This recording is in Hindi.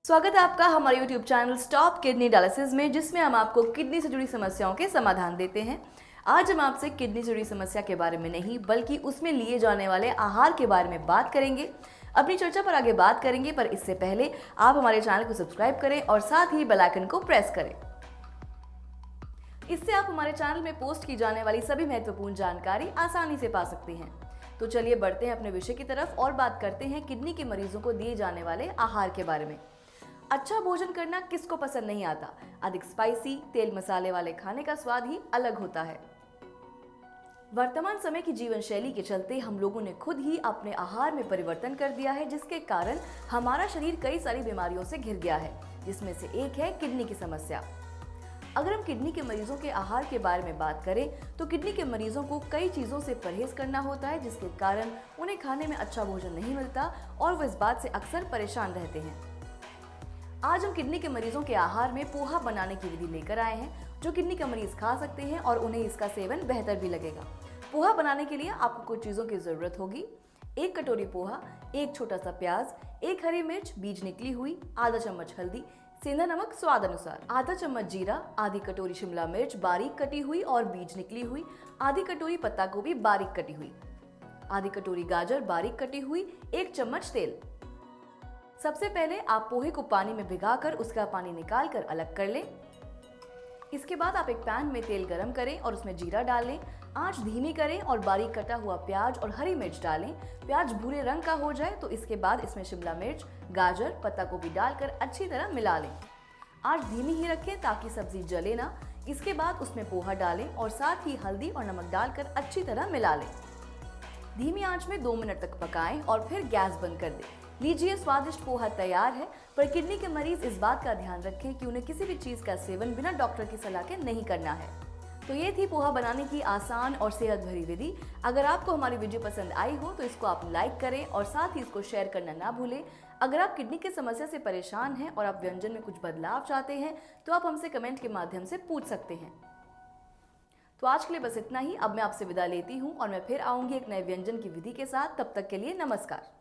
स्वागत है आपका हमारे YouTube channel stop kidney dialysis में, जिसमें हम आपको किडनी से जुड़ी समस्याओं के समाधान देते हैं। आज हम आपसे किडनी से जुड़ी समस्या के बारे में नहीं बल्कि उसमें लिए जाने वाले आहार के बारे में बात करेंगे। अपनी चर्चा पर आगे बात करेंगे, पर इससे पहले आप हमारे चैनल को सब्सक्राइब करें और साथ ही बेल आइकन को प्रेस करें। इससे आप हमारे चैनल में पोस्ट की जाने वाली सभी महत्वपूर्ण जानकारी आसानी से पा सकते हैं। तो चलिए बढ़ते हैं अपने विषय की तरफ और बात करते हैं किडनी के मरीजों को दिए जाने वाले आहार के बारे में। अच्छा भोजन करना किसको पसंद नहीं आता। अधिक स्पाइसी तेल मसाले वाले खाने का स्वाद ही अलग होता है। वर्तमान समय की जीवन शैली के चलते हम लोगों ने खुद ही अपने आहार में परिवर्तन कर दिया है, जिसके कारण हमारा शरीर कई सारी बीमारियों से घिर गया है, जिसमें से एक है किडनी की समस्या। अगर हम किडनी के मरीजों के आहार के बारे में बात करें तो किडनी के मरीजों को कई चीजों से परहेज करना होता है, जिसके कारण उन्हें खाने में अच्छा भोजन नहीं मिलता और वो इस बात से अक्सर परेशान रहते हैं। आज हम किडनी के मरीजों के आहार में पोहा बनाने की विधि लेकर आए हैं, जो किडनी के मरीज खा सकते हैं और उन्हें इसका सेवन बेहतर भी लगेगा। पोहा बनाने के लिए आपको कुछ चीजों की जरूरत होगी। 1 कटोरी पोहा, 1 छोटा सा प्याज, 1 हरी मिर्च बीज निकली हुई, आधा चम्मच हल्दी, सेंधा नमक स्वाद अनुसार, आधा चम्मच जीरा, आधी कटोरी शिमला मिर्च बारीक कटी हुई और बीज निकली हुई, आधी कटोरी पत्ता गोभी बारीक कटी हुई, आधी कटोरी गाजर बारीक कटी हुई, 1 चम्मच तेल। सबसे पहले आप पोहे को पानी में भिगाकर उसका पानी निकाल कर अलग कर लें। इसके बाद आप एक पैन में तेल गरम करें और उसमें जीरा डाल लें। आंच धीमी करें और बारीक कटा हुआ प्याज और हरी मिर्च डालें। प्याज भूरे रंग का हो जाए तो इसके बाद इसमें शिमला मिर्च, गाजर, पत्ता गोभी डालकर अच्छी तरह मिला लें। आंच धीमी ही रखें ताकि सब्जी जले ना। इसके बाद उसमें पोहा डालें और साथ ही हल्दी और नमक डालकर अच्छी तरह मिला लें। धीमी आंच में 2 मिनट तक पकाएं और फिर गैस बंद कर दें। लीजिए, स्वादिष्ट पोहा तैयार है। पर किडनी के मरीज इस बात का ध्यान रखें कि उन्हें किसी भी चीज का सेवन बिना डॉक्टर की सलाह के नहीं करना है। तो ये थी पोहा बनाने की आसान और सेहत भरी विधि। अगर आपको हमारी वीडियो पसंद आई हो तो इसको आप लाइक करें और साथ ही इसको शेयर करना ना भूलें। अगर आप किडनी की समस्या से परेशान हैं और आप व्यंजन में कुछ बदलाव चाहते हैं तो आप हमसे कमेंट के माध्यम से पूछ सकते हैं। तो आज के लिए बस इतना ही। अब मैं आपसे विदा लेती हूँ और मैं फिर आऊंगी एक नए व्यंजन की विधि के साथ। तब तक के लिए नमस्कार।